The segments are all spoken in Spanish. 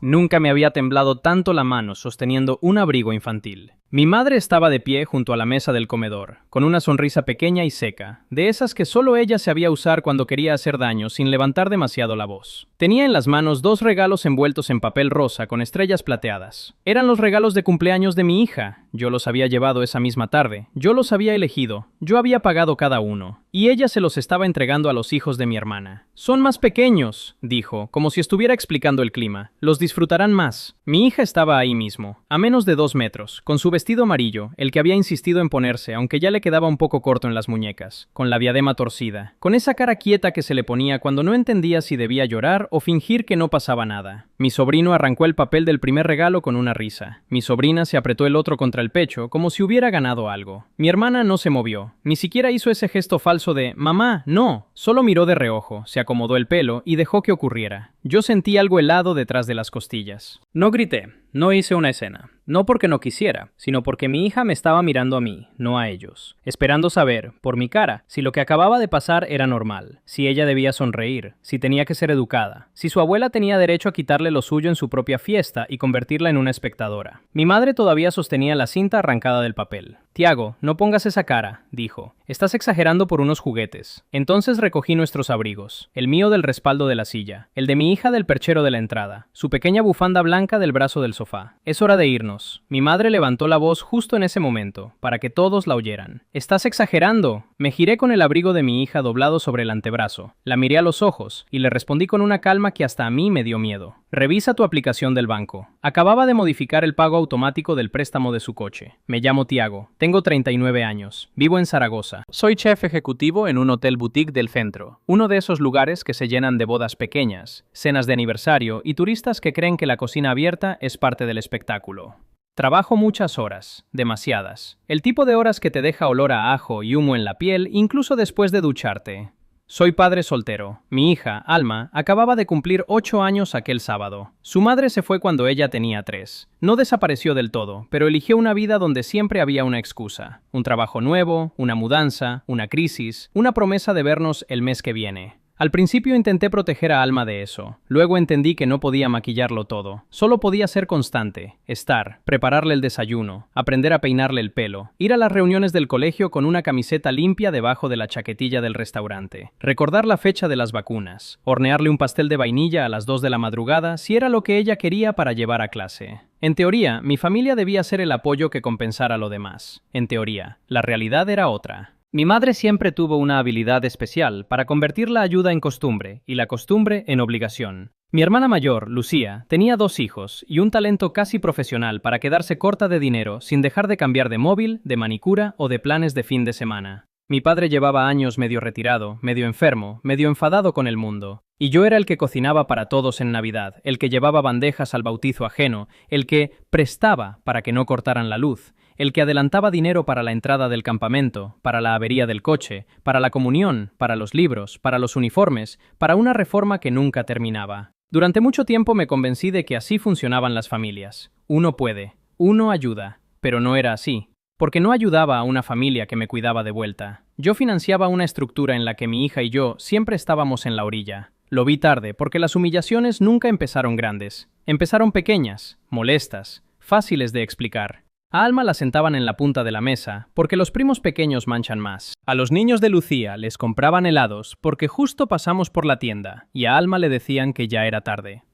Nunca me había temblado tanto la mano sosteniendo un abrigo infantil. Mi madre estaba de pie junto a la mesa del comedor, con una sonrisa pequeña y seca, de esas que solo ella sabía usar cuando quería hacer daño sin levantar demasiado la voz. Tenía en las manos dos regalos envueltos en papel rosa con estrellas plateadas. Eran los regalos de cumpleaños de mi hija. Yo los había llevado esa misma tarde. Yo los había elegido. Yo había pagado cada uno. Y ella se los estaba entregando a los hijos de mi hermana. «Son más pequeños», dijo, como si estuviera explicando el clima. «Los disfrutarán más». Mi hija estaba ahí mismo, a menos de 2 metros, con su vestido amarillo, el que había insistido en ponerse, aunque ya le quedaba un poco corto en las muñecas, con la diadema torcida, con esa cara quieta que se le ponía cuando no entendía si debía llorar o fingir que no pasaba nada. Mi sobrino arrancó el papel del primer regalo con una risa. Mi sobrina se apretó el otro contra el pecho, como si hubiera ganado algo. Mi hermana no se movió, ni siquiera hizo ese gesto falso de «mamá, no», solo miró de reojo, se acomodó el pelo y dejó que ocurriera. Yo sentí algo helado detrás de las costillas. No grité, no hice una escena. No porque no quisiera, sino porque mi hija me estaba mirando a mí, no a ellos, esperando saber, por mi cara, si lo que acababa de pasar era normal, si ella debía sonreír, si tenía que ser educada, si su abuela tenía derecho a quitarle lo suyo en su propia fiesta y convertirla en una espectadora. Mi madre todavía sostenía la cinta arrancada del papel. «Tiago, no pongas esa cara», dijo. «Estás exagerando por unos juguetes». Entonces recogí nuestros abrigos, el mío del respaldo de la silla, el de mi hija del perchero de la entrada, su pequeña bufanda blanca del brazo del sofá. «Es hora de irnos». Mi madre levantó la voz justo en ese momento, para que todos la oyeran. «¡Estás exagerando!». Me giré con el abrigo de mi hija doblado sobre el antebrazo, la miré a los ojos y le respondí con una calma que hasta a mí me dio miedo. «Revisa tu aplicación del banco. Acababa de modificar el pago automático del préstamo de su coche. Me llamo Tiago. Tengo 39 años. Vivo en Zaragoza. Soy chef ejecutivo en un hotel boutique del centro. Uno de esos lugares que se llenan de bodas pequeñas, cenas de aniversario y turistas que creen que la cocina abierta es parte del espectáculo. Trabajo muchas horas, demasiadas. El tipo de horas que te deja olor a ajo y humo en la piel incluso después de ducharte. Soy padre soltero. Mi hija, Alma, acababa de cumplir 8 años aquel sábado. Su madre se fue cuando ella tenía 3. No desapareció del todo, pero eligió una vida donde siempre había una excusa. Un trabajo nuevo, una mudanza, una crisis, una promesa de vernos el mes que viene. Al principio intenté proteger a Alma de eso. Luego entendí que no podía maquillarlo todo. Solo podía ser constante, estar, prepararle el desayuno, aprender a peinarle el pelo, ir a las reuniones del colegio con una camiseta limpia debajo de la chaquetilla del restaurante, recordar la fecha de las vacunas, hornearle un pastel de vainilla a las 2 de la madrugada si era lo que ella quería para llevar a clase. En teoría, mi familia debía ser el apoyo que compensara lo demás. En teoría, la realidad era otra. Mi madre siempre tuvo una habilidad especial para convertir la ayuda en costumbre y la costumbre en obligación. Mi hermana mayor, Lucía, tenía 2 hijos y un talento casi profesional para quedarse corta de dinero sin dejar de cambiar de móvil, de manicura o de planes de fin de semana. Mi padre llevaba años medio retirado, medio enfermo, medio enfadado con el mundo. Y yo era el que cocinaba para todos en Navidad, el que llevaba bandejas al bautizo ajeno, el que prestaba para que no cortaran la luz, el que adelantaba dinero para la entrada del campamento, para la avería del coche, para la comunión, para los libros, para los uniformes, para una reforma que nunca terminaba. Durante mucho tiempo me convencí de que así funcionaban las familias. Uno puede, uno ayuda, pero no era así. Porque no ayudaba a una familia que me cuidaba de vuelta. Yo financiaba una estructura en la que mi hija y yo siempre estábamos en la orilla. Lo vi tarde porque las humillaciones nunca empezaron grandes. Empezaron pequeñas, molestas, fáciles de explicar. A Alma la sentaban en la punta de la mesa porque los primos pequeños manchan más. A los niños de Lucía les compraban helados porque justo pasamos por la tienda y a Alma le decían que ya era tarde.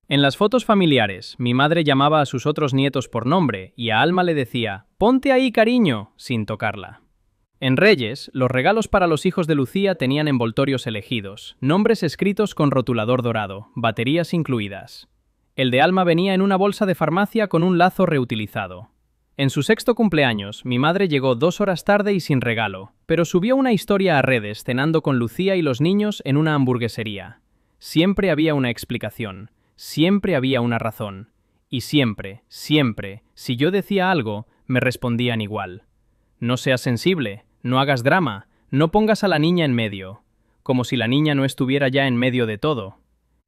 En las fotos familiares, mi madre llamaba a sus otros nietos por nombre y a Alma le decía «Ponte ahí, cariño», sin tocarla. En Reyes, los regalos para los hijos de Lucía tenían envoltorios elegidos, nombres escritos con rotulador dorado, baterías incluidas. El de Alma venía en una bolsa de farmacia con un lazo reutilizado. En su 6º cumpleaños, mi madre llegó 2 horas tarde y sin regalo, pero subió una historia a redes cenando con Lucía y los niños en una hamburguesería. Siempre había una explicación. Siempre había una razón. Y siempre, si yo decía algo, me respondían igual. No seas sensible, no hagas drama, no pongas a la niña en medio. Como si la niña no estuviera ya en medio de todo.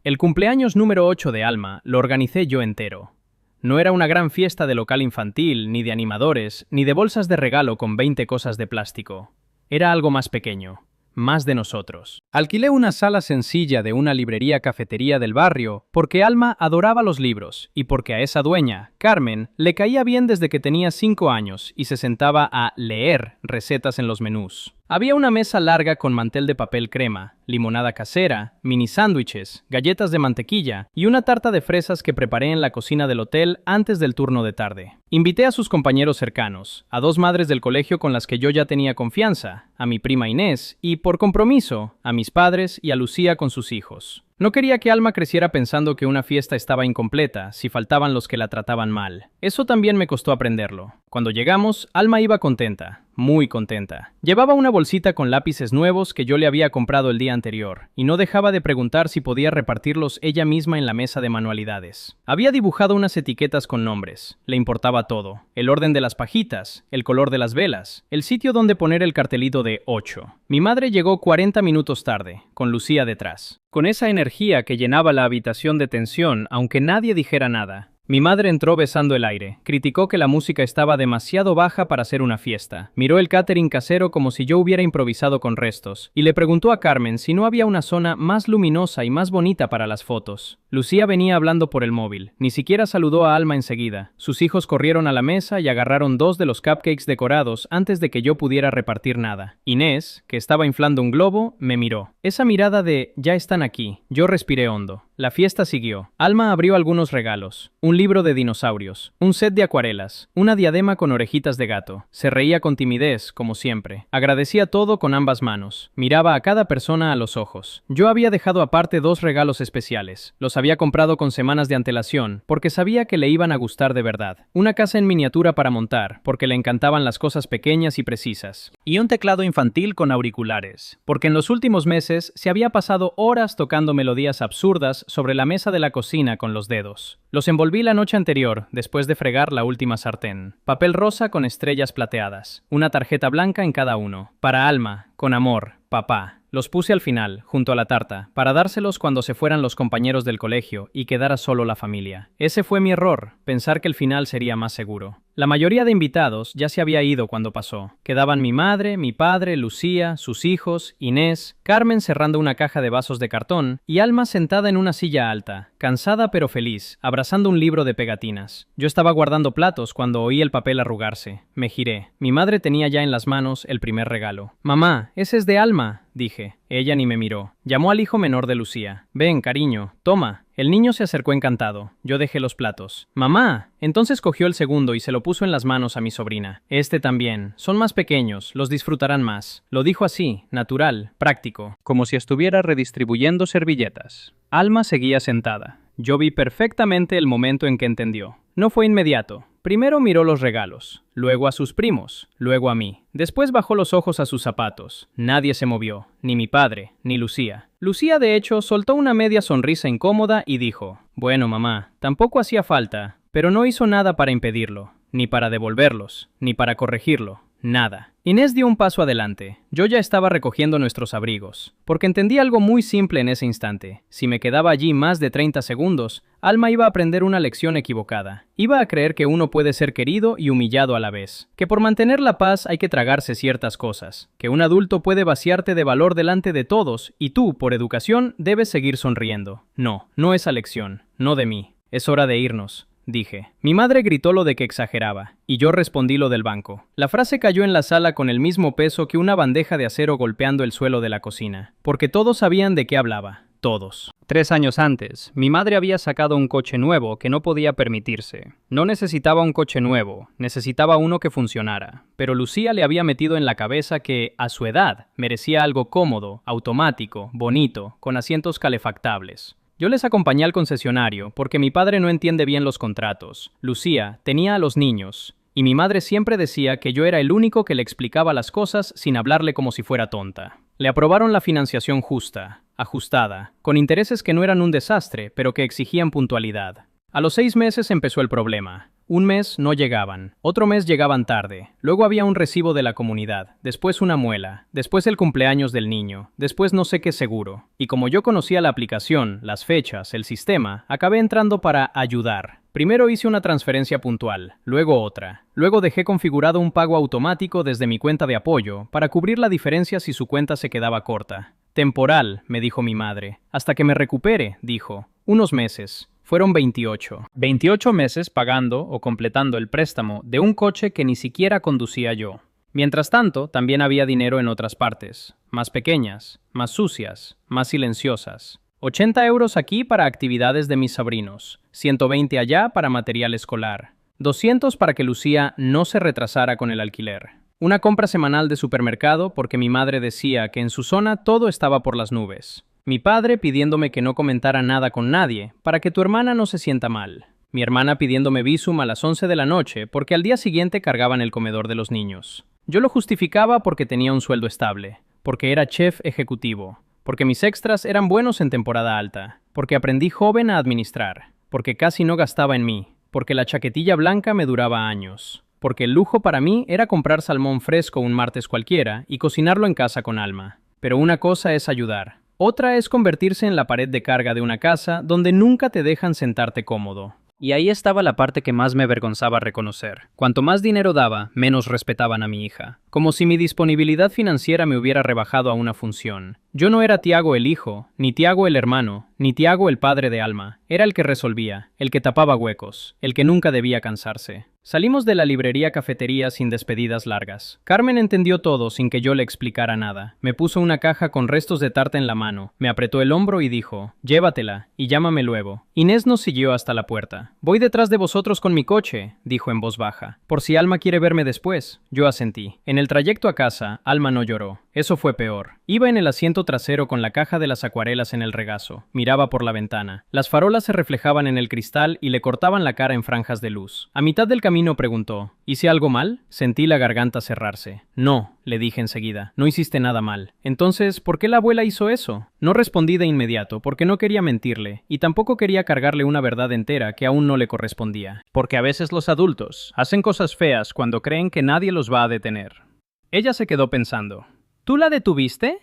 El cumpleaños número 8 de Alma lo organicé yo entero. No era una gran fiesta de local infantil, ni de animadores, ni de bolsas de regalo con 20 cosas de plástico. Era algo más pequeño, más de nosotros. Alquilé una sala sencilla de una librería-cafetería del barrio porque Alma adoraba los libros y porque a esa dueña, Carmen, le caía bien desde que tenía 5 años y se sentaba a leer recetas en los menús. Había una mesa larga con mantel de papel crema, limonada casera, mini sándwiches, galletas de mantequilla y una tarta de fresas que preparé en la cocina del hotel antes del turno de tarde. Invité a sus compañeros cercanos, a 2 madres del colegio con las que yo ya tenía confianza, a mi prima Inés y, por compromiso, a mis padres y a Lucía con sus hijos. No quería que Alma creciera pensando que una fiesta estaba incompleta si faltaban los que la trataban mal. Eso también me costó aprenderlo. Cuando llegamos, Alma iba contenta, muy contenta. Llevaba una bolsita con lápices nuevos que yo le había comprado el día anterior, y no dejaba de preguntar si podía repartirlos ella misma en la mesa de manualidades. Había dibujado unas etiquetas con nombres. Le importaba todo. El orden de las pajitas, el color de las velas, el sitio donde poner el cartelito de 8. Mi madre llegó 40 minutos tarde, con Lucía detrás. Con esa energía que llenaba la habitación de tensión, aunque nadie dijera nada. Mi madre entró besando el aire, criticó que la música estaba demasiado baja para hacer una fiesta, miró el catering casero como si yo hubiera improvisado con restos, y le preguntó a Carmen si no había una zona más luminosa y más bonita para las fotos. Lucía venía hablando por el móvil, ni siquiera saludó a Alma enseguida. Sus hijos corrieron a la mesa y agarraron 2 de los cupcakes decorados antes de que yo pudiera repartir nada. Inés, que estaba inflando un globo, me miró. Esa mirada de «ya están aquí». Yo respiré hondo. La fiesta siguió. Alma abrió algunos regalos. Un libro de dinosaurios, un set de acuarelas, una diadema con orejitas de gato. Se reía con timidez, como siempre. Agradecía todo con ambas manos. Miraba a cada persona a los ojos. Yo había dejado aparte 2 regalos especiales. Los había comprado con semanas de antelación, porque sabía que le iban a gustar de verdad. Una casa en miniatura para montar, porque le encantaban las cosas pequeñas y precisas. Y un teclado infantil con auriculares, porque en los últimos meses se había pasado horas tocando melodías absurdas sobre la mesa de la cocina con los dedos. Los envolví la noche anterior, después de fregar la última sartén. Papel rosa con estrellas plateadas. Una tarjeta blanca en cada uno. Para Alma, con amor, papá. Los puse al final, junto a la tarta, para dárselos cuando se fueran los compañeros del colegio y quedara solo la familia. Ese fue mi error, pensar que el final sería más seguro. La mayoría de invitados ya se había ido cuando pasó. Quedaban mi madre, mi padre, Lucía, sus hijos, Inés, Carmen cerrando una caja de vasos de cartón y Alma sentada en una silla alta, cansada pero feliz, abrazando un libro de pegatinas. Yo estaba guardando platos cuando oí el papel arrugarse. Me giré. Mi madre tenía ya en las manos el primer regalo. «Mamá, ese es de Alma», dije. Ella ni me miró. Llamó al hijo menor de Lucía. «Ven, cariño, toma». El niño se acercó encantado. Yo dejé los platos. «¡Mamá!». Entonces cogió el segundo y se lo puso en las manos a mi sobrina. «Este también. Son más pequeños, los disfrutarán más». Lo dijo así, natural, práctico, como si estuviera redistribuyendo servilletas. Alma seguía sentada. Yo vi perfectamente el momento en que entendió. No fue inmediato. Primero miró los regalos, luego a sus primos, luego a mí. Después bajó los ojos a sus zapatos. Nadie se movió, ni mi padre, ni Lucía. Lucía, de hecho, soltó una media sonrisa incómoda y dijo: «Bueno, mamá, tampoco hacía falta», pero no hizo nada para impedirlo, ni para devolverlos, ni para corregirlo. Nada. Inés dio un paso adelante. Yo ya estaba recogiendo nuestros abrigos, porque entendí algo muy simple en ese instante. Si me quedaba allí más de 30 segundos, Alma iba a aprender una lección equivocada. Iba a creer que uno puede ser querido y humillado a la vez, que por mantener la paz hay que tragarse ciertas cosas, que un adulto puede vaciarte de valor delante de todos y tú, por educación, debes seguir sonriendo. No, no esa lección, no de mí. Es hora de irnos, dije. Mi madre gritó lo de que exageraba, y yo respondí lo del banco. La frase cayó en la sala con el mismo peso que una bandeja de acero golpeando el suelo de la cocina, porque todos sabían de qué hablaba. Todos. 3 años antes, mi madre había sacado un coche nuevo que no podía permitirse. No necesitaba un coche nuevo, necesitaba uno que funcionara. Pero Lucía le había metido en la cabeza que, a su edad, merecía algo cómodo, automático, bonito, con asientos calefactables. Yo les acompañé al concesionario porque mi padre no entiende bien los contratos. Lucía tenía a los niños, y mi madre siempre decía que yo era el único que le explicaba las cosas sin hablarle como si fuera tonta. Le aprobaron la financiación justa, ajustada, con intereses que no eran un desastre, pero que exigían puntualidad. A los 6 meses empezó el problema. Un mes no llegaban, otro mes llegaban tarde, luego había un recibo de la comunidad, después una muela, después el cumpleaños del niño, después no sé qué seguro. Y como yo conocía la aplicación, las fechas, el sistema, acabé entrando para ayudar. Primero hice una transferencia puntual, luego otra. Luego dejé configurado un pago automático desde mi cuenta de apoyo para cubrir la diferencia si su cuenta se quedaba corta. Temporal, me dijo mi madre. Hasta que me recupere, dijo. Unos meses. Fueron 28. 28 meses pagando o completando el préstamo de un coche que ni siquiera conducía yo. Mientras tanto, también había dinero en otras partes, más pequeñas, más sucias, más silenciosas. 80 euros aquí para actividades de mis sobrinos, 120 allá para material escolar, 200 para que Lucía no se retrasara con el alquiler. Una compra semanal de supermercado porque mi madre decía que en su zona todo estaba por las nubes. Mi padre pidiéndome que no comentara nada con nadie para que tu hermana no se sienta mal. Mi hermana pidiéndome visum a las 11 de la noche porque al día siguiente cargaban el comedor de los niños. Yo lo justificaba porque tenía un sueldo estable, porque era chef ejecutivo, porque mis extras eran buenos en temporada alta, porque aprendí joven a administrar, porque casi no gastaba en mí, porque la chaquetilla blanca me duraba años, porque el lujo para mí era comprar salmón fresco un martes cualquiera y cocinarlo en casa con Alma. Pero una cosa es ayudar, otra es convertirse en la pared de carga de una casa donde nunca te dejan sentarte cómodo. Y ahí estaba la parte que más me avergonzaba reconocer. Cuanto más dinero daba, menos respetaban a mi hija. Como si mi disponibilidad financiera me hubiera rebajado a una función. Yo no era Tiago el hijo, ni Tiago el hermano, ni Tiago el padre de Alma. Era el que resolvía, el que tapaba huecos, el que nunca debía cansarse. Salimos de la librería cafetería sin despedidas largas. Carmen entendió todo sin que yo le explicara nada. Me puso una caja con restos de tarta en la mano, me apretó el hombro y dijo, llévatela, y llámame luego. Inés nos siguió hasta la puerta. Voy detrás de vosotros con mi coche, dijo en voz baja, por si Alma quiere verme después. Yo asentí. En el trayecto a casa, Alma no lloró. Eso fue peor. Iba en el asiento trasero con la caja de las acuarelas en el regazo. Miraba por la ventana. Las farolas se reflejaban en el cristal y le cortaban la cara en franjas de luz. A mitad del camino preguntó, ¿hice algo mal? Sentí la garganta cerrarse. No, le dije enseguida, no hiciste nada mal. Entonces, ¿por qué la abuela hizo eso? No respondí de inmediato porque no quería mentirle y tampoco quería cargarle una verdad entera que aún no le correspondía. Porque a veces los adultos hacen cosas feas cuando creen que nadie los va a detener. Ella se quedó pensando. ¿Tú la detuviste?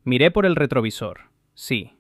Miré por el retrovisor. Sí.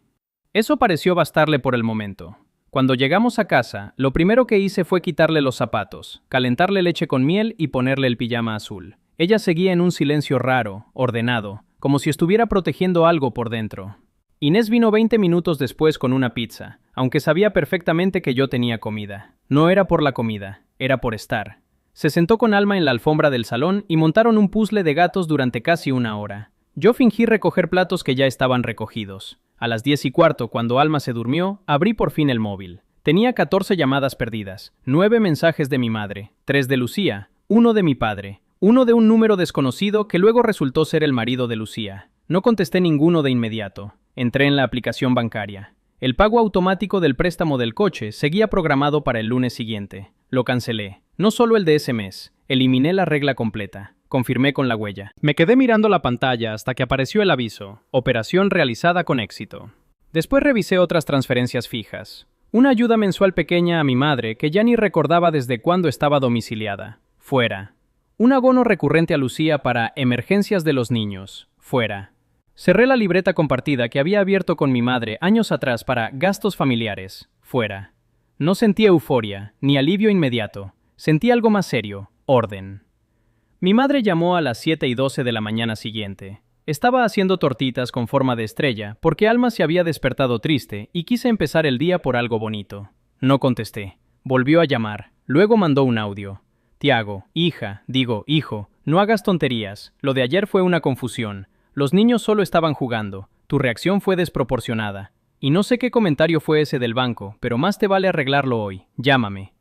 Eso pareció bastarle por el momento. Cuando llegamos a casa, lo primero que hice fue quitarle los zapatos, calentarle leche con miel y ponerle el pijama azul. Ella seguía en un silencio raro, ordenado, como si estuviera protegiendo algo por dentro. Inés vino 20 minutos después con una pizza, aunque sabía perfectamente que yo tenía comida. No era por la comida, era por estar. Se sentó con Alma en la alfombra del salón y montaron un puzzle de gatos durante casi una hora. Yo fingí recoger platos que ya estaban recogidos. A las 10:15, cuando Alma se durmió, abrí por fin el móvil. Tenía 14 llamadas perdidas, 9 mensajes de mi madre, 3 de Lucía, 1 de mi padre, 1 de un número desconocido que luego resultó ser el marido de Lucía. No contesté ninguno de inmediato. Entré en la aplicación bancaria. El pago automático del préstamo del coche seguía programado para el lunes siguiente. Lo cancelé. No solo el de ese mes. Eliminé la regla completa. Confirmé con la huella. Me quedé mirando la pantalla hasta que apareció el aviso. Operación realizada con éxito. Después revisé otras transferencias fijas. Una ayuda mensual pequeña a mi madre que ya ni recordaba desde cuándo estaba domiciliada. Fuera. Un abono recurrente a Lucía para emergencias de los niños. Fuera. Cerré la libreta compartida que había abierto con mi madre años atrás para gastos familiares. Fuera. No sentí euforia, ni alivio inmediato. Sentí algo más serio. Orden. Mi madre llamó a las 7:12 de la mañana siguiente. Estaba haciendo tortitas con forma de estrella porque Alma se había despertado triste y quise empezar el día por algo bonito. No contesté. Volvió a llamar. Luego mandó un audio. Tiago, hijo, no hagas tonterías. Lo de ayer fue una confusión. Los niños solo estaban jugando. Tu reacción fue desproporcionada. Y no sé qué comentario fue ese del banco, pero más te vale arreglarlo hoy. Llámame.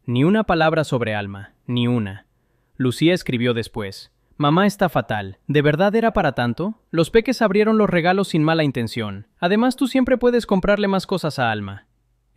Ni una palabra sobre Alma, ni una. Lucía escribió después. Mamá está fatal. ¿De verdad era para tanto? Los peques abrieron los regalos sin mala intención. Además, tú siempre puedes comprarle más cosas a Alma.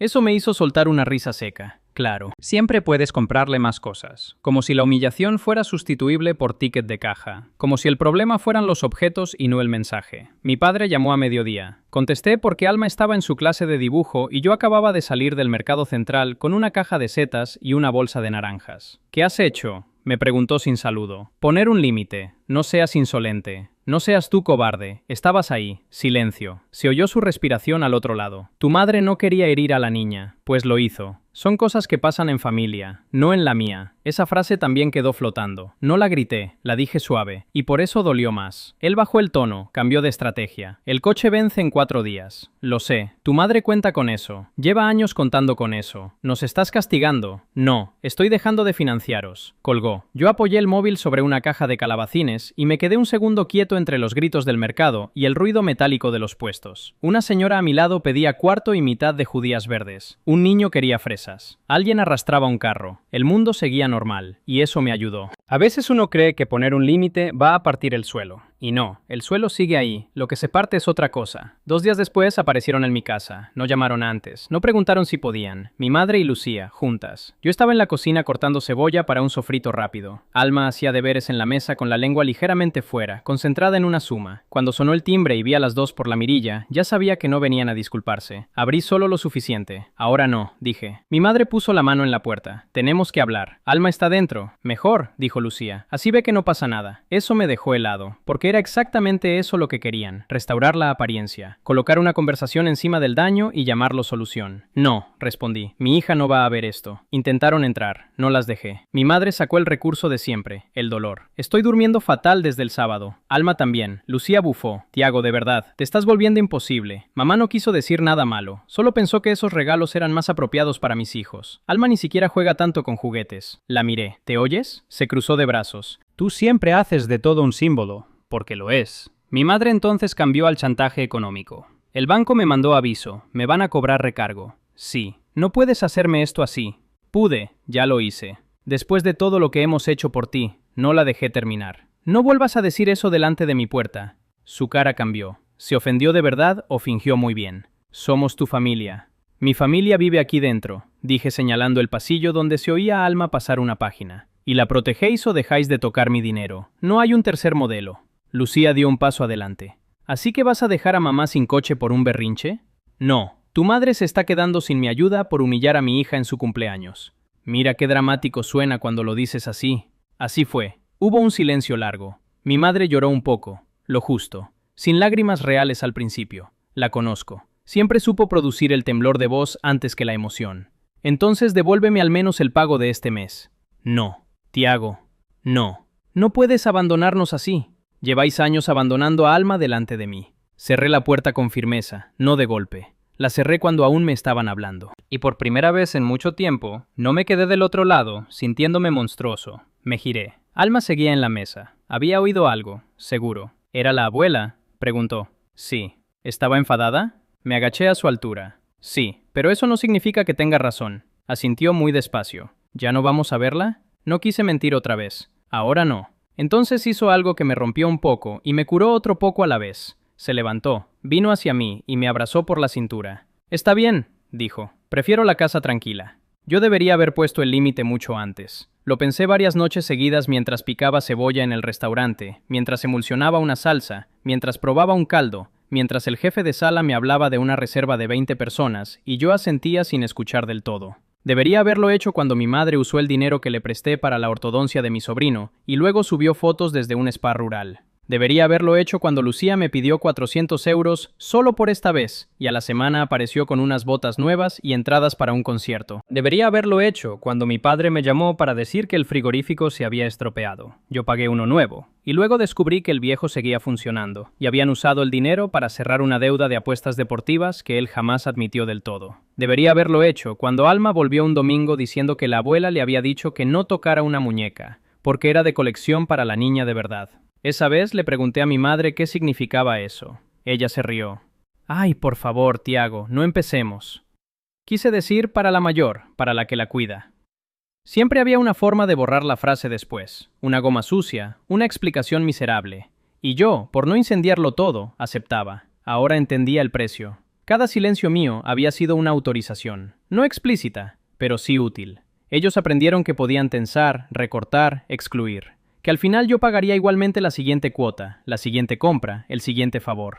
Eso me hizo soltar una risa seca. Claro, siempre puedes comprarle más cosas. Como si la humillación fuera sustituible por ticket de caja. Como si el problema fueran los objetos y no el mensaje. Mi padre llamó a mediodía. Contesté porque Alma estaba en su clase de dibujo y yo acababa de salir del mercado central con una caja de setas y una bolsa de naranjas. ¿Qué has hecho?, me preguntó sin saludo. Poner un límite. No seas insolente. No seas tú cobarde. Estabas ahí. Silencio. Se oyó su respiración al otro lado. Tu madre no quería herir a la niña. Pues lo hizo. Son cosas que pasan en familia, no en la mía. Esa frase también quedó flotando. No la grité, la dije suave, y por eso dolió más. Él bajó el tono, cambió de estrategia. El coche vence en 4 días. Lo sé, tu madre cuenta con eso. Lleva años contando con eso. ¿Nos estás castigando? No, estoy dejando de financiaros. Colgó. Yo apoyé el móvil sobre una caja de calabacines y me quedé un segundo quieto entre los gritos del mercado y el ruido metálico de los puestos. Una señora a mi lado pedía cuarto y mitad de judías verdes. Un niño quería fresas. Alguien arrastraba un carro. El mundo seguía normal, y eso me ayudó. A veces uno cree que poner un límite va a partir el suelo. Y no, el suelo sigue ahí, lo que se parte es otra cosa. 2 días después aparecieron en mi casa, no llamaron antes, no preguntaron si podían. Mi madre y Lucía, juntas. Yo estaba en la cocina cortando cebolla para un sofrito rápido. Alma hacía deberes en la mesa con la lengua ligeramente fuera, concentrada en una suma. Cuando sonó el timbre y vi a las dos por la mirilla, ya sabía que no venían a disculparse. Abrí solo lo suficiente. Ahora no, dije. Mi madre puso la mano en la puerta. Tenemos que hablar. Alma está dentro. Mejor, dijo Lucía. Así ve que no pasa nada. Eso me dejó helado, porque era exactamente eso lo que querían, restaurar la apariencia, colocar una conversación encima del daño y llamarlo solución. No, respondí, mi hija no va a ver esto. Intentaron entrar, no las dejé. Mi madre sacó el recurso de siempre, el dolor. Estoy durmiendo fatal desde el sábado. Alma también. Lucía bufó. Tiago, de verdad, te estás volviendo imposible. Mamá no quiso decir nada malo, solo pensó que esos regalos eran más apropiados para mis hijos. Alma ni siquiera juega tanto con juguetes. La miré. ¿Te oyes? Se cruzó de brazos. Tú siempre haces de todo un símbolo. Porque lo es. Mi madre entonces cambió al chantaje económico. El banco me mandó aviso, me van a cobrar recargo. Sí, no puedes hacerme esto así. Pude, ya lo hice. Después de todo lo que hemos hecho por ti, no la dejé terminar. No vuelvas a decir eso delante de mi puerta. Su cara cambió. ¿Se ofendió de verdad o fingió muy bien? Somos tu familia. Mi familia vive aquí dentro, dije señalando el pasillo donde se oía a Alma pasar una página. Y la protegéis o dejáis de tocar mi dinero. No hay un tercer modelo. Lucía dio un paso adelante. ¿Así que vas a dejar a mamá sin coche por un berrinche? No, tu madre se está quedando sin mi ayuda por humillar a mi hija en su cumpleaños. Mira qué dramático suena cuando lo dices así. Así fue. Hubo un silencio largo. Mi madre lloró un poco, lo justo, sin lágrimas reales al principio. La conozco. Siempre supo producir el temblor de voz antes que la emoción. Entonces devuélveme al menos el pago de este mes. No, Tiago, no. No puedes abandonarnos así. Lleváis años abandonando a Alma delante de mí. Cerré la puerta con firmeza, no de golpe. La cerré cuando aún me estaban hablando. Y por primera vez en mucho tiempo, no me quedé del otro lado, sintiéndome monstruoso. Me giré. Alma seguía en la mesa. Había oído algo, seguro. ¿Era la abuela?, preguntó. Sí. ¿Estaba enfadada? Me agaché a su altura. Sí, pero eso no significa que tenga razón. Asintió muy despacio. ¿Ya no vamos a verla? No quise mentir otra vez. Ahora no. Entonces hizo algo que me rompió un poco y me curó otro poco a la vez. Se levantó, vino hacia mí y me abrazó por la cintura. Está bien, dijo. Prefiero la casa tranquila. Yo debería haber puesto el límite mucho antes. Lo pensé varias noches seguidas mientras picaba cebolla en el restaurante, mientras emulsionaba una salsa, mientras probaba un caldo, mientras el jefe de sala me hablaba de una reserva de 20 personas y yo asentía sin escuchar del todo. Debería haberlo hecho cuando mi madre usó el dinero que le presté para la ortodoncia de mi sobrino y luego subió fotos desde un spa rural. Debería haberlo hecho cuando Lucía me pidió 400 euros solo por esta vez y a la semana apareció con unas botas nuevas y entradas para un concierto. Debería haberlo hecho cuando mi padre me llamó para decir que el frigorífico se había estropeado. Yo pagué uno nuevo y luego descubrí que el viejo seguía funcionando y habían usado el dinero para cerrar una deuda de apuestas deportivas que él jamás admitió del todo. Debería haberlo hecho cuando Alma volvió un domingo diciendo que la abuela le había dicho que no tocara una muñeca, porque era de colección para la niña de verdad. Esa vez le pregunté a mi madre qué significaba eso. Ella se rió. Ay, por favor, Tiago, no empecemos. Quise decir para la mayor, para la que la cuida. Siempre había una forma de borrar la frase después, una goma sucia, una explicación miserable. Y yo, por no incendiarlo todo, aceptaba. Ahora entendía el precio. Cada silencio mío había sido una autorización, no explícita, pero sí útil. Ellos aprendieron que podían tensar, recortar, excluir. Que al final yo pagaría igualmente la siguiente cuota, la siguiente compra, el siguiente favor.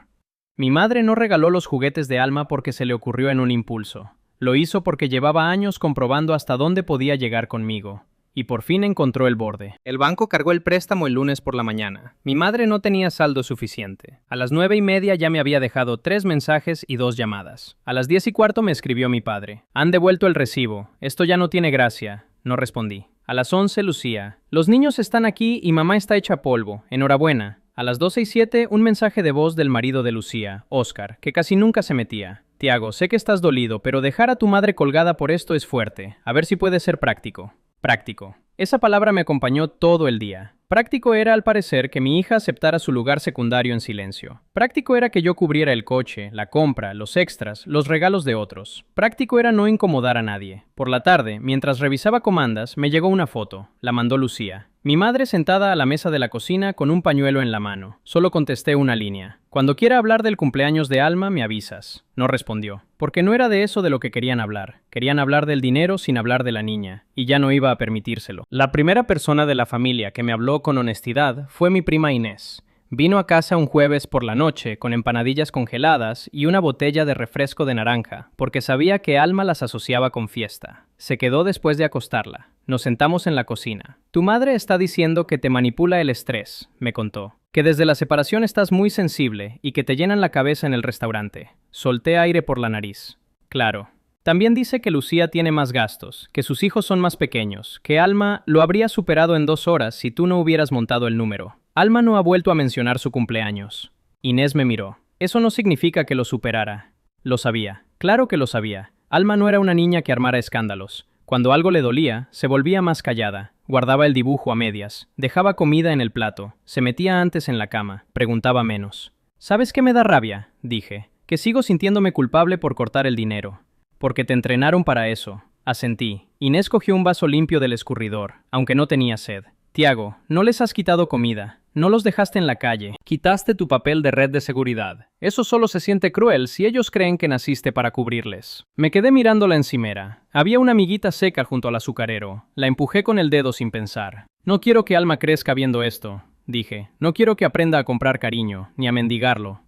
Mi madre no regaló los juguetes de Alma porque se le ocurrió en un impulso. Lo hizo porque llevaba años comprobando hasta dónde podía llegar conmigo. y por fin encontró el borde. El banco cargó el préstamo el lunes por la mañana. Mi madre no tenía saldo suficiente. A las 9:30 ya me había dejado 3 mensajes y 2 llamadas. A las 10:15 me escribió mi padre. Han devuelto el recibo. Esto ya no tiene gracia. No respondí. A las 11, Lucía. Los niños están aquí y mamá está hecha polvo. Enhorabuena. A las 12:07, un mensaje de voz del marido de Lucía, Oscar, que casi nunca se metía. Tiago, sé que estás dolido, pero dejar a tu madre colgada por esto es fuerte. A ver si puedes ser práctico. Práctico. Esa palabra me acompañó todo el día. Práctico era, al parecer, que mi hija aceptara su lugar secundario en silencio. Práctico era que yo cubriera el coche, la compra, los extras, los regalos de otros. Práctico era no incomodar a nadie. Por la tarde, mientras revisaba comandas, me llegó una foto. La mandó Lucía. Mi madre sentada a la mesa de la cocina con un pañuelo en la mano. Solo contesté una línea. Cuando quiera hablar del cumpleaños de Alma, me avisas. No respondió. Porque no era de eso de lo que querían hablar. Querían hablar del dinero sin hablar de la niña. Y ya no iba a permitírselo. La primera persona de la familia que me habló con honestidad fue mi prima Inés. Vino a casa un jueves por la noche con empanadillas congeladas y una botella de refresco de naranja, porque sabía que Alma las asociaba con fiesta. Se quedó después de acostarla. Nos sentamos en la cocina. Tu madre está diciendo que te manipula el estrés, me contó. Que desde la separación estás muy sensible y que te llenan la cabeza en el restaurante. Solté aire por la nariz. Claro. También dice que Lucía tiene más gastos, que sus hijos son más pequeños, que Alma lo habría superado en 2 horas si tú no hubieras montado el número. Alma no ha vuelto a mencionar su cumpleaños. Inés me miró. Eso no significa que lo superara. Lo sabía. Claro que lo sabía. Alma no era una niña que armara escándalos. Cuando algo le dolía, se volvía más callada. Guardaba el dibujo a medias. Dejaba comida en el plato. Se metía antes en la cama. Preguntaba menos. ¿Sabes qué me da rabia? Dije. Que sigo sintiéndome culpable por cortar el dinero. Porque te entrenaron para eso. Asentí. Inés cogió un vaso limpio del escurridor, aunque no tenía sed. Tiago, no les has quitado comida. No los dejaste en la calle. Quitaste tu papel de red de seguridad. Eso solo se siente cruel si ellos creen que naciste para cubrirles. Me quedé mirando la encimera. Había una amiguita seca junto al azucarero. La empujé con el dedo sin pensar. No quiero que Alma crezca viendo esto, dije. No quiero que aprenda a comprar cariño, ni a mendigarlo.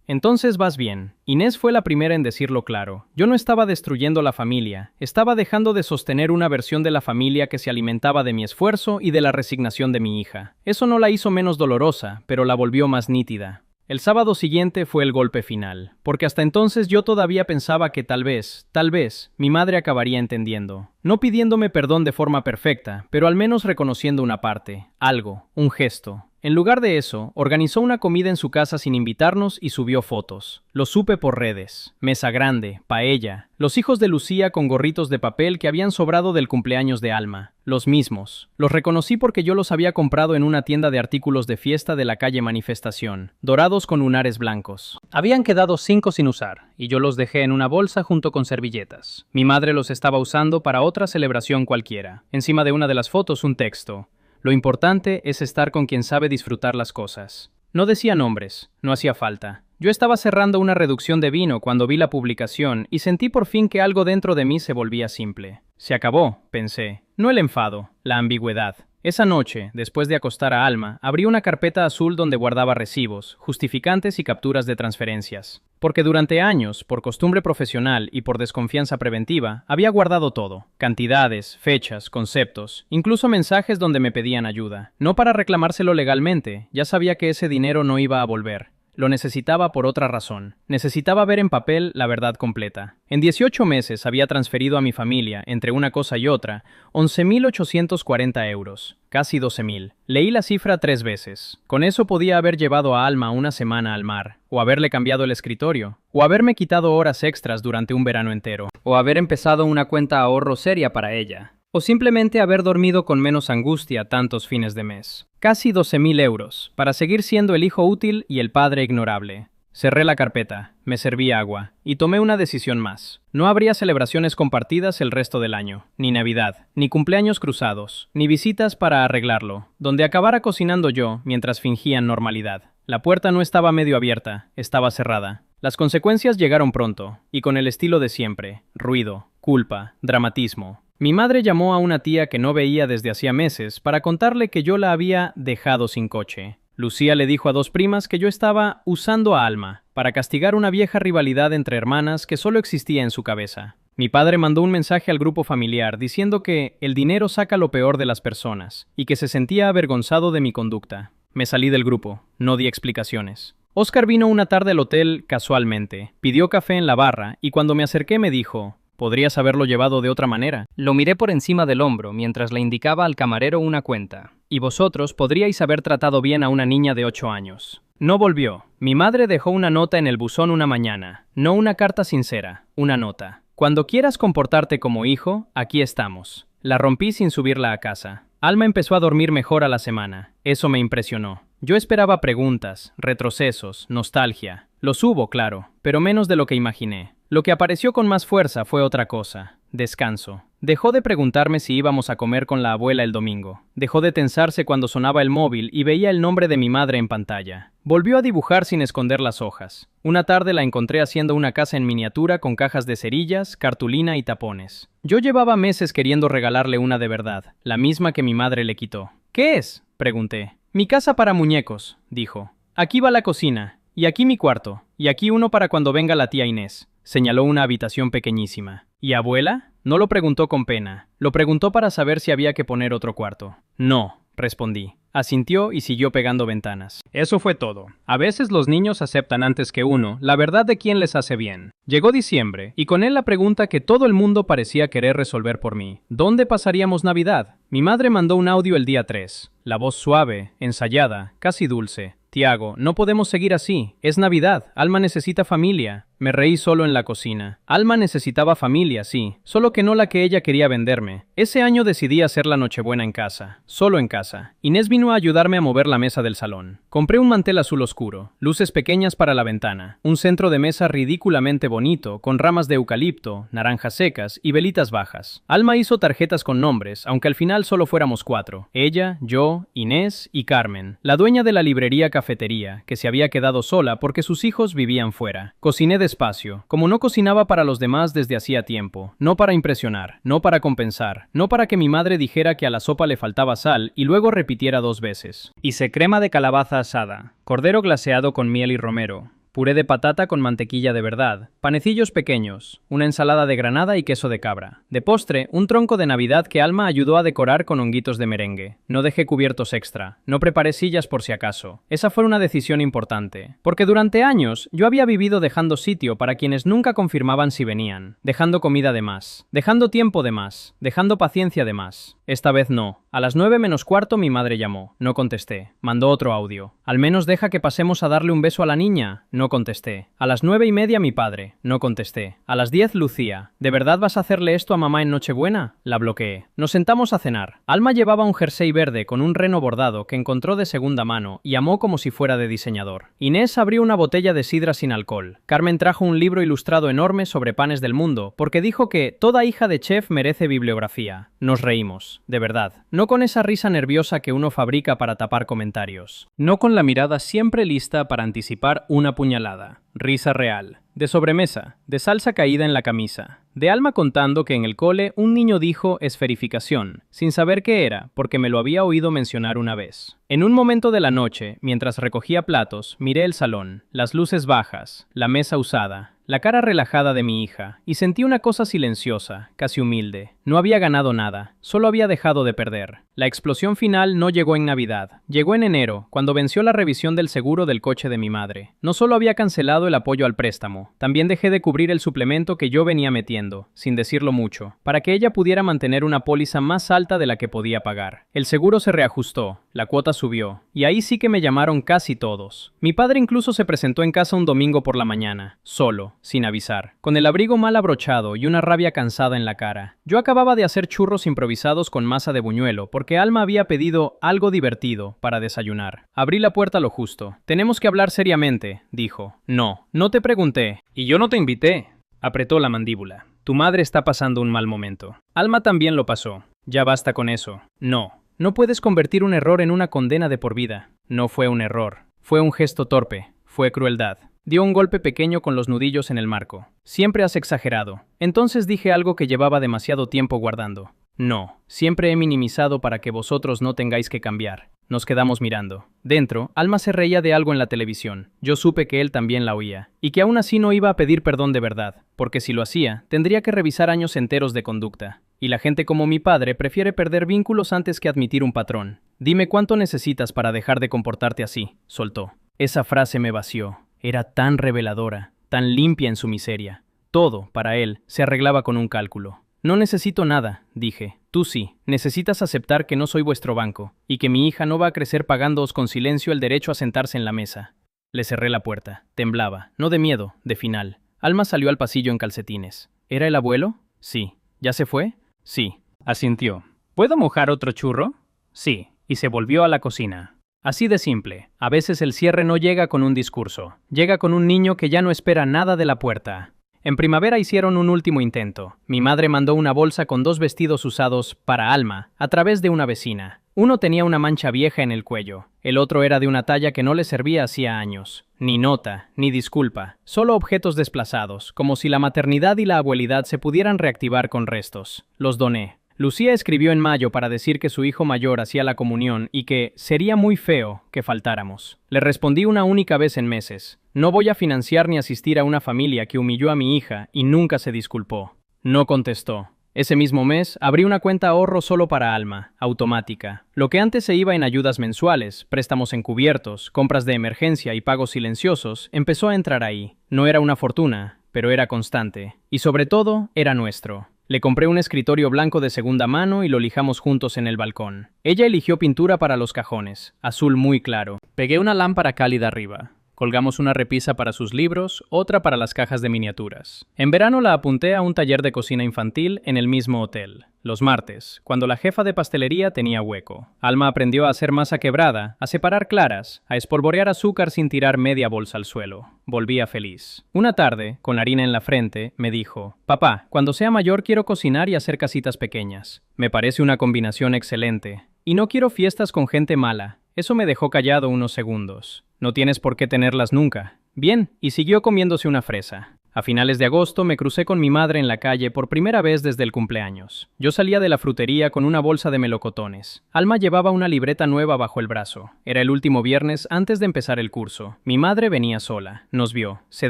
Entonces vas bien. Inés fue la primera en decirlo claro. Yo no estaba destruyendo la familia, estaba dejando de sostener una versión de la familia que se alimentaba de mi esfuerzo y de la resignación de mi hija. Eso no la hizo menos dolorosa, pero la volvió más nítida. El sábado siguiente fue el golpe final, porque hasta entonces yo todavía pensaba que tal vez, mi madre acabaría entendiendo. No pidiéndome perdón de forma perfecta, pero al menos reconociendo una parte, algo, un gesto. En lugar de eso, organizó una comida en su casa sin invitarnos y subió fotos. Lo supe por redes. Mesa grande, paella, los hijos de Lucía con gorritos de papel que habían sobrado del cumpleaños de Alma. Los mismos. Los reconocí porque yo los había comprado en una tienda de artículos de fiesta de la calle Manifestación, dorados con lunares blancos. Habían quedado 5 sin usar, y yo los dejé en una bolsa junto con servilletas. Mi madre los estaba usando para otra celebración cualquiera. Encima de una de las fotos un texto. Lo importante es estar con quien sabe disfrutar las cosas. No decía nombres, no hacía falta. Yo estaba cerrando una reducción de vino cuando vi la publicación y sentí por fin que algo dentro de mí se volvía simple. Se acabó, pensé. No el enfado, la ambigüedad. Esa noche, después de acostar a Alma, abrí una carpeta azul donde guardaba recibos, justificantes y capturas de transferencias. Porque durante años, por costumbre profesional y por desconfianza preventiva, había guardado todo. Cantidades, fechas, conceptos, incluso mensajes donde me pedían ayuda. No para reclamárselo legalmente, ya sabía que ese dinero no iba a volver. Lo necesitaba por otra razón. Necesitaba ver en papel la verdad completa. En 18 meses había transferido a mi familia, entre una cosa y otra, 11.840 euros, casi 12.000. Leí la cifra 3 veces. Con eso podía haber llevado a Alma una semana al mar, o haberle cambiado el escritorio, o haberme quitado horas extras durante un verano entero, o haber empezado una cuenta ahorro seria para ella. O simplemente haber dormido con menos angustia tantos fines de mes. Casi 12.000 euros, para seguir siendo el hijo útil y el padre ignorable. Cerré la carpeta, me serví agua, y tomé una decisión más. No habría celebraciones compartidas el resto del año, ni Navidad, ni cumpleaños cruzados, ni visitas para arreglarlo, donde acabara cocinando yo mientras fingían normalidad. La puerta no estaba medio abierta, estaba cerrada. Las consecuencias llegaron pronto, y con el estilo de siempre, ruido, culpa, dramatismo. Mi madre llamó a una tía que no veía desde hacía meses para contarle que yo la había dejado sin coche. Lucía le dijo a 2 primas que yo estaba usando a Alma para castigar una vieja rivalidad entre hermanas que solo existía en su cabeza. Mi padre mandó un mensaje al grupo familiar diciendo que el dinero saca lo peor de las personas y que se sentía avergonzado de mi conducta. Me salí del grupo, no di explicaciones. Oscar vino una tarde al hotel casualmente, pidió café en la barra y cuando me acerqué me dijo: «Podrías haberlo llevado de otra manera». Lo miré por encima del hombro mientras le indicaba al camarero una cuenta. «Y vosotros podríais haber tratado bien a una niña de 8 años». No volvió. Mi madre dejó una nota en el buzón una mañana. No una carta sincera, una nota. «Cuando quieras comportarte como hijo, aquí estamos». La rompí sin subirla a casa. Alma empezó a dormir mejor a la semana. Eso me impresionó. Yo esperaba preguntas, retrocesos, nostalgia. Los hubo, claro, pero menos de lo que imaginé. Lo que apareció con más fuerza fue otra cosa: descanso. Dejó de preguntarme si íbamos a comer con la abuela el domingo. Dejó de tensarse cuando sonaba el móvil y veía el nombre de mi madre en pantalla. Volvió a dibujar sin esconder las hojas. Una tarde la encontré haciendo una casa en miniatura con cajas de cerillas, cartulina y tapones. Yo llevaba meses queriendo regalarle una de verdad, la misma que mi madre le quitó. «¿Qué es?», pregunté. «Mi casa para muñecos», dijo. «Aquí va la cocina, y aquí mi cuarto, y aquí uno para cuando venga la tía Inés». Señaló una habitación pequeñísima. «¿Y abuela?». No lo preguntó con pena. Lo preguntó para saber si había que poner otro cuarto. «No», respondí. Asintió y siguió pegando ventanas. Eso fue todo. A veces los niños aceptan antes que uno la verdad de quién les hace bien. Llegó diciembre, y con él la pregunta que todo el mundo parecía querer resolver por mí: ¿dónde pasaríamos Navidad? Mi madre mandó un audio el día 3. La voz suave, ensayada, casi dulce. «Tiago, no podemos seguir así. Es Navidad. Alma necesita familia». Me reí solo en la cocina. Alma necesitaba familia, sí, solo que no la que ella quería venderme. Ese año decidí hacer la Nochebuena en casa, solo en casa. Inés vino a ayudarme a mover la mesa del salón. Compré un mantel azul oscuro, luces pequeñas para la ventana, un centro de mesa ridículamente bonito, con ramas de eucalipto, naranjas secas y velitas bajas. Alma hizo tarjetas con nombres, aunque al final solo fuéramos 4. Ella, yo, Inés y Carmen, la dueña de la librería cafetería, que se había quedado sola porque sus hijos vivían fuera. Cociné despacio, como no cocinaba para los demás desde hacía tiempo, no para impresionar, no para compensar, no para que mi madre dijera que a la sopa le faltaba sal y luego repitiera 2 veces. Hice crema de calabaza asada, cordero glaseado con miel y romero, puré de patata con mantequilla de verdad, panecillos pequeños, una ensalada de granada y queso de cabra. De postre, un tronco de Navidad que Alma ayudó a decorar con honguitos de merengue. No dejé cubiertos extra, no preparé sillas por si acaso. Esa fue una decisión importante, porque durante años yo había vivido dejando sitio para quienes nunca confirmaban si venían, dejando comida de más, dejando tiempo de más, dejando paciencia de más. Esta vez no. A las 9 menos cuarto mi madre llamó. No contesté. Mandó otro audio. «Al menos deja que pasemos a darle un beso a la niña». No contesté. A las 9:30 mi padre. No contesté. A las 10 Lucía. «¿De verdad vas a hacerle esto a mamá en Nochebuena?». La bloqueé. Nos sentamos a cenar. Alma llevaba un jersey verde con un reno bordado que encontró de segunda mano y amó como si fuera de diseñador. Inés abrió una botella de sidra sin alcohol. Carmen trajo un libro ilustrado enorme sobre panes del mundo porque dijo que toda hija de chef merece bibliografía. Nos reímos. De verdad. No con esa risa nerviosa que uno fabrica para tapar comentarios. No con la mirada siempre lista para anticipar una puñalada. Risa real. De sobremesa. De salsa caída en la camisa. De Alma contando que en el cole un niño dijo esferificación, sin saber qué era, porque me lo había oído mencionar una vez. En un momento de la noche, mientras recogía platos, miré el salón, las luces bajas, la mesa usada, la cara relajada de mi hija, y sentí una cosa silenciosa, casi humilde. No había ganado nada, solo había dejado de perder. La explosión final no llegó en Navidad, llegó en enero, cuando venció la revisión del seguro del coche de mi madre. No solo había cancelado el apoyo al préstamo, también dejé de cubrir el suplemento que yo venía metiendo, sin decirlo mucho, para que ella pudiera mantener una póliza más alta de la que podía pagar. El seguro se reajustó, la cuota subió, y ahí sí que me llamaron casi todos. Mi padre incluso se presentó en casa un domingo por la mañana, solo, sin avisar, con el abrigo mal abrochado y una rabia cansada en la cara. Yo acababa de hacer churros improvisados con masa de buñuelo porque Alma había pedido algo divertido para desayunar. Abrí la puerta lo justo. «Tenemos que hablar seriamente», dijo. «No, no te pregunté. Y yo no te invité». Apretó la mandíbula. «Tu madre está pasando un mal momento». Alma también lo pasó. «Ya basta con eso». «No. No puedes convertir un error en una condena de por vida». «No fue un error. Fue un gesto torpe. Fue crueldad». Dio un golpe pequeño con los nudillos en el marco. «Siempre has exagerado». Entonces dije algo que llevaba demasiado tiempo guardando. «No, siempre he minimizado para que vosotros no tengáis que cambiar. Nos quedamos mirando. Dentro, Alma se reía de algo en la televisión. Yo supe que él también la oía, y que aún así no iba a pedir perdón de verdad, porque si lo hacía, tendría que revisar años enteros de conducta. Y la gente como mi padre prefiere perder vínculos antes que admitir un patrón. Dime cuánto necesitas para dejar de comportarte así, soltó. Esa frase me vació. Era tan reveladora, tan limpia en su miseria. Todo, para él, se arreglaba con un cálculo. No necesito nada, dije. Tú sí, necesitas aceptar que no soy vuestro banco, y que mi hija no va a crecer pagándoos con silencio el derecho a sentarse en la mesa. Le cerré la puerta. Temblaba, no de miedo, de final. Alma salió al pasillo en calcetines. ¿Era el abuelo? Sí. ¿Ya se fue? Sí. Asintió. ¿Puedo mojar otro churro? Sí. Y se volvió a la cocina. Así de simple. A veces el cierre no llega con un discurso. Llega con un niño que ya no espera nada de la puerta. En primavera hicieron un último intento. Mi madre mandó una bolsa con 2 vestidos usados para Alma, a través de una vecina. Uno tenía una mancha vieja en el cuello. El otro era de una talla que no le servía hacía años. Ni nota, ni disculpa. Solo objetos desplazados, como si la maternidad y la abuelidad se pudieran reactivar con restos. Los doné. Lucía escribió en mayo para decir que su hijo mayor hacía la comunión y que sería muy feo que faltáramos. Le respondí una única vez en meses. No voy a financiar ni asistir a una familia que humilló a mi hija y nunca se disculpó. No contestó. Ese mismo mes, abrí una cuenta ahorro solo para Alma, automática. Lo que antes se iba en ayudas mensuales, préstamos encubiertos, compras de emergencia y pagos silenciosos, empezó a entrar ahí. No era una fortuna, pero era constante. Y sobre todo, era nuestro. Le compré un escritorio blanco de segunda mano y lo lijamos juntos en el balcón. Ella eligió pintura para los cajones, azul muy claro. Pegué una lámpara cálida arriba. Colgamos una repisa para sus libros, otra para las cajas de miniaturas. En verano la apunté a un taller de cocina infantil en el mismo hotel. Los martes, cuando la jefa de pastelería tenía hueco. Alma aprendió a hacer masa quebrada, a separar claras, a espolvorear azúcar sin tirar media bolsa al suelo. Volvía feliz. Una tarde, con la harina en la frente, me dijo: «Papá, cuando sea mayor quiero cocinar y hacer casitas pequeñas. Me parece una combinación excelente. Y no quiero fiestas con gente mala». Eso me dejó callado unos segundos. No tienes por qué tenerlas nunca. Bien, y siguió comiéndose una fresa. A finales de agosto me crucé con mi madre en la calle por primera vez desde el cumpleaños. Yo salía de la frutería con una bolsa de melocotones. Alma llevaba una libreta nueva bajo el brazo. Era el último viernes antes de empezar el curso. Mi madre venía sola. Nos vio. Se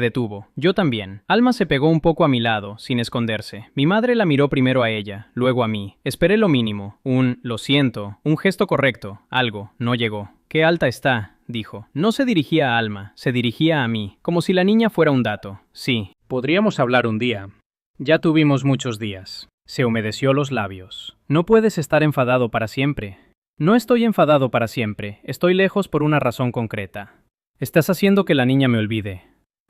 detuvo. Yo también. Alma se pegó un poco a mi lado, sin esconderse. Mi madre la miró primero a ella, luego a mí. Esperé lo mínimo. Lo siento, un gesto correcto. Algo. No llegó. «Qué alta está», dijo. No se dirigía a Alma, se dirigía a mí, como si la niña fuera un dato. Sí. Podríamos hablar un día. Ya tuvimos muchos días. Se humedeció los labios. No puedes estar enfadado para siempre. No estoy enfadado para siempre. Estoy lejos por una razón concreta. Estás haciendo que la niña me olvide.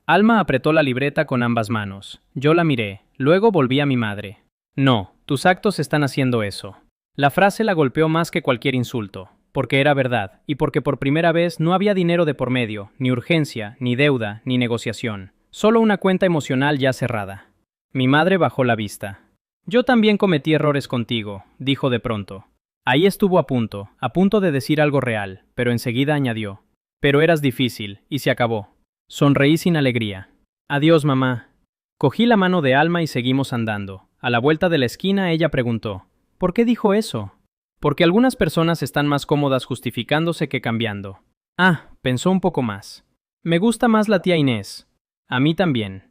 Alma apretó la libreta con ambas manos. Yo la miré. Luego volví a mi madre. No, tus actos están haciendo eso. La frase la golpeó más que cualquier insulto. Porque era verdad, y porque por primera vez no había dinero de por medio, ni urgencia, ni deuda, ni negociación. Solo una cuenta emocional ya cerrada. Mi madre bajó la vista. Yo también cometí errores contigo, dijo de pronto. Ahí estuvo a punto de decir algo real, pero enseguida añadió. Pero eras difícil, y se acabó. Sonreí sin alegría. Adiós, mamá. Cogí la mano de Alma y seguimos andando. A la vuelta de la esquina ella preguntó: ¿por qué dijo eso? Porque algunas personas están más cómodas justificándose que cambiando. Ah, pensó un poco más. Me gusta más la tía Inés. A mí también.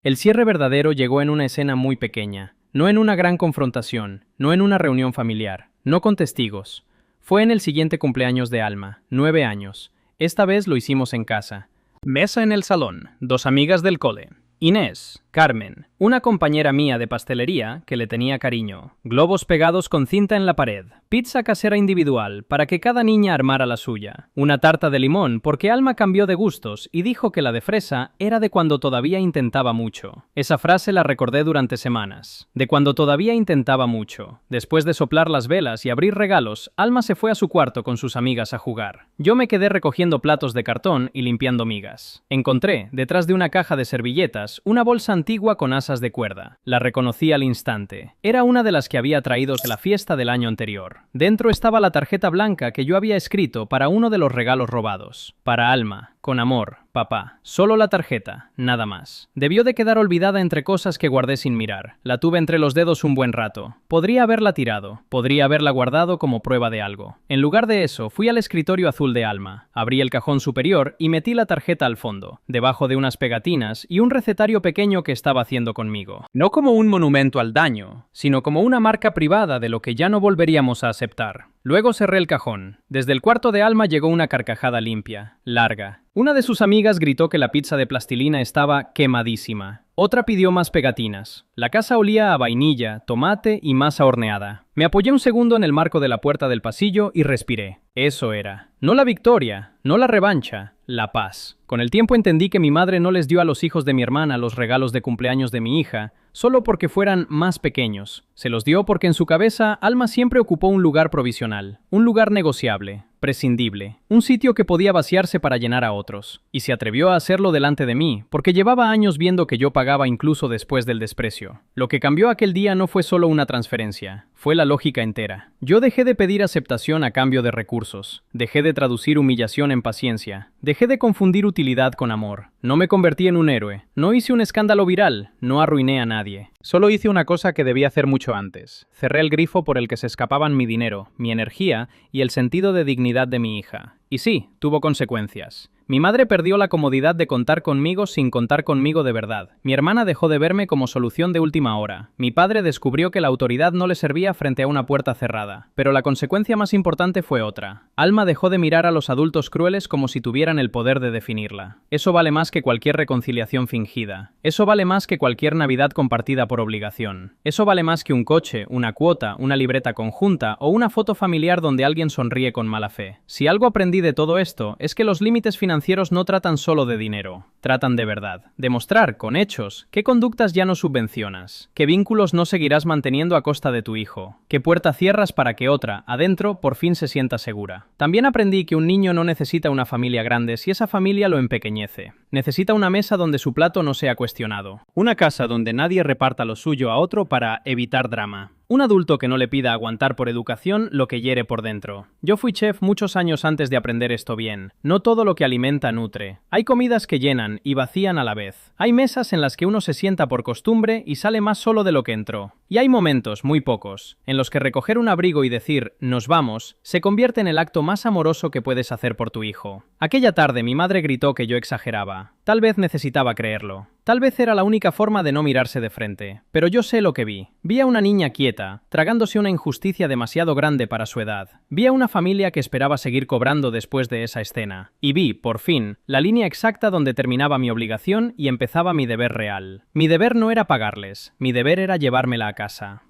El cierre verdadero llegó en una escena muy pequeña, no en una gran confrontación, no en una reunión familiar, no con testigos. Fue en el siguiente cumpleaños de Alma, 9 años. Esta vez lo hicimos en casa. Mesa en el salón, 2 amigas del cole. Inés, Carmen, una compañera mía de pastelería que le tenía cariño, globos pegados con cinta en la pared, pizza casera individual para que cada niña armara la suya, una tarta de limón porque Alma cambió de gustos y dijo que la de fresa era de cuando todavía intentaba mucho. Esa frase la recordé durante semanas, de cuando todavía intentaba mucho. Después de soplar las velas y abrir regalos, Alma se fue a su cuarto con sus amigas a jugar. Yo me quedé recogiendo platos de cartón y limpiando migas. Encontré, detrás de una caja de servilletas, una bolsa antigua con asas de cuerda. La reconocí al instante. Era una de las que había traído de la fiesta del año anterior. Dentro estaba la tarjeta blanca que yo había escrito para uno de los regalos robados. Para Alma, con amor. papá. Solo la tarjeta, nada más. Debió de quedar olvidada entre cosas que guardé sin mirar. La tuve entre los dedos un buen rato. Podría haberla tirado. Podría haberla guardado como prueba de algo. En lugar de eso, fui al escritorio azul de Alma. Abrí el cajón superior y metí la tarjeta al fondo, debajo de unas pegatinas y un recetario pequeño que estaba haciendo conmigo. No como un monumento al daño, sino como una marca privada de lo que ya no volveríamos a aceptar. Luego cerré el cajón. Desde el cuarto de Alma llegó una carcajada limpia, larga. Una de sus amigas gritó que la pizza de plastilina estaba quemadísima. Otra pidió más pegatinas. La casa olía a vainilla, tomate y masa horneada. Me apoyé un segundo en el marco de la puerta del pasillo y respiré. Eso era. No la victoria, no la revancha, la paz. Con el tiempo entendí que mi madre no les dio a los hijos de mi hermana los regalos de cumpleaños de mi hija, solo porque fueran más pequeños. Se los dio porque en su cabeza Alma siempre ocupó un lugar provisional, un lugar negociable, prescindible, un sitio que podía vaciarse para llenar a otros. Y se atrevió a hacerlo delante de mí, porque llevaba años viendo que yo pagaba incluso después del desprecio. Lo que cambió aquel día no fue solo una transferencia, fue la lógica entera. Yo dejé de pedir aceptación a cambio de recursos, dejé de traducir humillación en paciencia, dejé de confundir utilidad con amor. No me convertí en un héroe, no hice un escándalo viral, no arruiné a nadie. Solo hice una cosa que debía hacer mucho antes. Cerré el grifo por el que se escapaban mi dinero, mi energía y el sentido de dignidad de mi hija. Y sí, tuvo consecuencias. Mi madre perdió la comodidad de contar conmigo sin contar conmigo de verdad. Mi hermana dejó de verme como solución de última hora. Mi padre descubrió que la autoridad no le servía frente a una puerta cerrada. Pero la consecuencia más importante fue otra. Alma dejó de mirar a los adultos crueles como si tuvieran el poder de definirla. Eso vale más que cualquier reconciliación fingida. Eso vale más que cualquier Navidad compartida por obligación. Eso vale más que un coche, una cuota, una libreta conjunta o una foto familiar donde alguien sonríe con mala fe. Si algo aprendí de todo esto es que los límites financieros no tratan solo de dinero, tratan de verdad. Demostrar, con hechos, qué conductas ya no subvencionas, qué vínculos no seguirás manteniendo a costa de tu hijo, qué puerta cierras para que otra, adentro, por fin se sienta segura. También aprendí que un niño no necesita una familia grande si esa familia lo empequeñece. Necesita una mesa donde su plato no sea cuestionado. Una casa donde nadie reparta lo suyo a otro para evitar drama. Un adulto que no le pida aguantar por educación lo que hiere por dentro. Yo fui chef muchos años antes de aprender esto bien. No todo lo que alimenta nutre. Hay comidas que llenan y vacían a la vez. Hay mesas en las que uno se sienta por costumbre y sale más solo de lo que entró. Y hay momentos, muy pocos, en los que recoger un abrigo y decir «nos vamos» se convierte en el acto más amoroso que puedes hacer por tu hijo. Aquella tarde mi madre gritó que yo exageraba. Tal vez necesitaba creerlo. Tal vez era la única forma de no mirarse de frente. Pero yo sé lo que vi. Vi a una niña quieta, tragándose una injusticia demasiado grande para su edad. Vi a una familia que esperaba seguir cobrando después de esa escena. Y vi, por fin, la línea exacta donde terminaba mi obligación y empezaba mi deber real. Mi deber no era pagarles, mi deber era llevármela a casa.